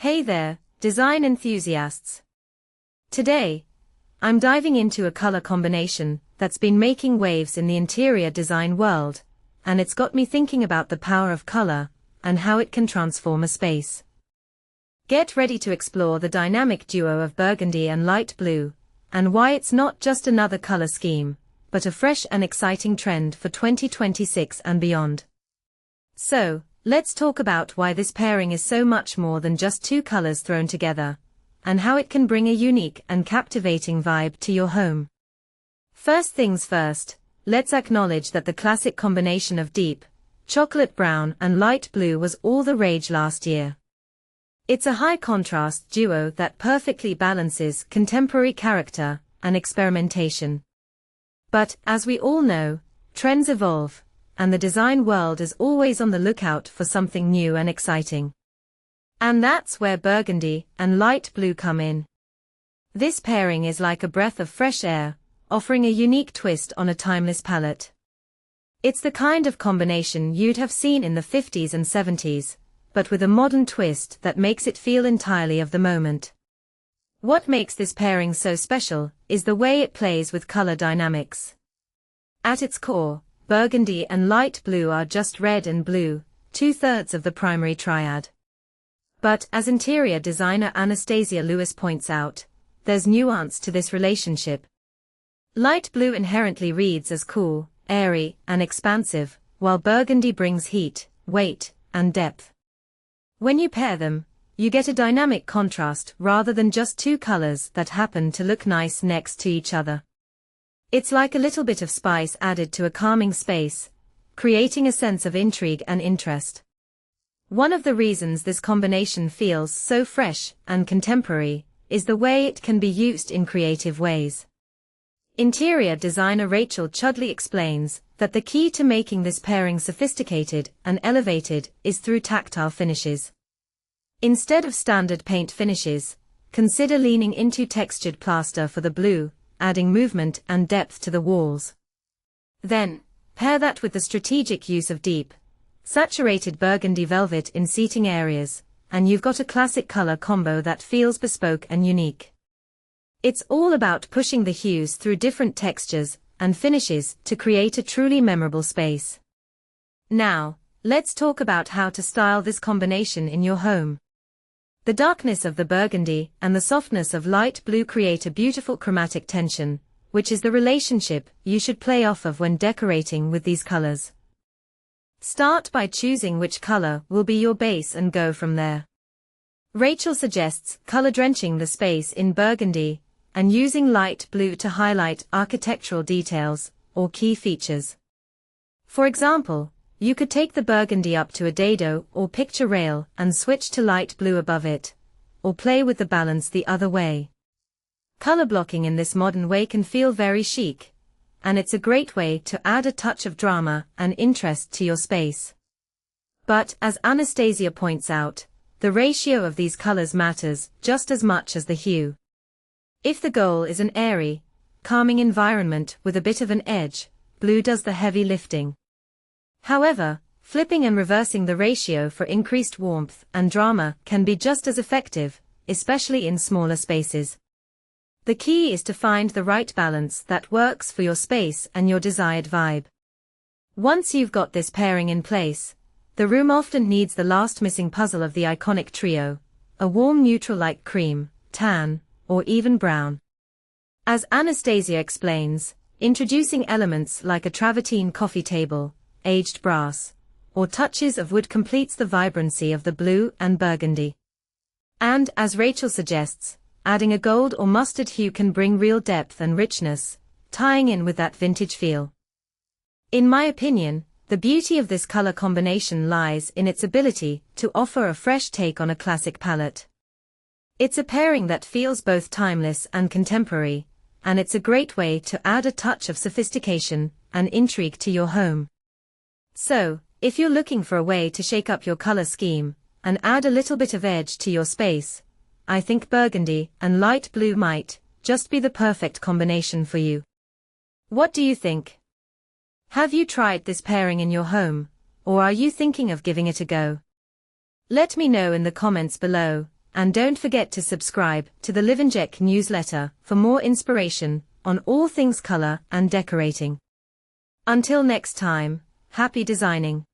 Hey there, design enthusiasts. Today, I'm diving into a color combination that's been making waves in the interior design world, and it's got me thinking about the power of color and how it can transform a space. Get ready to explore the dynamic duo of burgundy and light blue, and why it's not just another color scheme, but a fresh and exciting trend for 2026 and beyond. So, let's talk about why this pairing is so much more than just two colors thrown together, and how it can bring a unique and captivating vibe to your home. First things first, let's acknowledge that the classic combination of deep, chocolate brown and light blue was all the rage last year. It's a high-contrast duo that perfectly balances contemporary character and experimentation. But, as we all know, trends evolve, and the design world is always on the lookout for something new and exciting. And that's where burgundy and light blue come in. This pairing is like a breath of fresh air, offering a unique twist on a timeless palette. It's the kind of combination you'd have seen in the 50s and 70s, but with a modern twist that makes it feel entirely of the moment. What makes this pairing so special is the way it plays with color dynamics. At its core, burgundy and light blue are just red and blue, 2/3 of the primary triad. But, as interior designer Anastasia Lewis points out, there's nuance to this relationship. Light blue inherently reads as cool, airy, and expansive, while burgundy brings heat, weight, and depth. When you pair them, you get a dynamic contrast rather than just two colors that happen to look nice next to each other. It's like a little bit of spice added to a calming space, creating a sense of intrigue and interest. One of the reasons this combination feels so fresh and contemporary is the way it can be used in creative ways. Interior designer Rachel Chudley explains that the key to making this pairing sophisticated and elevated is through tactile finishes. Instead of standard paint finishes, consider leaning into textured plaster for the blue, adding movement and depth to the walls. Then, pair that with the strategic use of deep, saturated burgundy velvet in seating areas, and you've got a classic color combo that feels bespoke and unique. It's all about pushing the hues through different textures and finishes to create a truly memorable space. Now, let's talk about how to style this combination in your home. The darkness of the burgundy and the softness of light blue create a beautiful chromatic tension, which is the relationship you should play off of when decorating with these colors. Start by choosing which color will be your base and go from there. Rachel suggests color drenching the space in burgundy and using light blue to highlight architectural details or key features. For example, you could take the burgundy up to a dado or picture rail and switch to light blue above it, or play with the balance the other way. Color blocking in this modern way can feel very chic, and it's a great way to add a touch of drama and interest to your space. But, as Anastasia points out, the ratio of these colors matters just as much as the hue. If the goal is an airy, calming environment with a bit of an edge, blue does the heavy lifting. However, flipping and reversing the ratio for increased warmth and drama can be just as effective, especially in smaller spaces. The key is to find the right balance that works for your space and your desired vibe. Once you've got this pairing in place, the room often needs the last missing puzzle of the iconic trio, a warm neutral like cream, tan, or even brown. As Anastasia explains, introducing elements like a travertine coffee table, aged brass, or touches of wood completes the vibrancy of the blue and burgundy. And, as Rachel suggests, adding a gold or mustard hue can bring real depth and richness, tying in with that vintage feel. In my opinion, the beauty of this color combination lies in its ability to offer a fresh take on a classic palette. It's a pairing that feels both timeless and contemporary, and it's a great way to add a touch of sophistication and intrigue to your home. So, if you're looking for a way to shake up your color scheme and add a little bit of edge to your space, I think burgundy and light blue might just be the perfect combination for you. What do you think? Have you tried this pairing in your home, or are you thinking of giving it a go? Let me know in the comments below, and don't forget to subscribe to the Livingetc newsletter for more inspiration on all things color and decorating. Until next time, happy designing.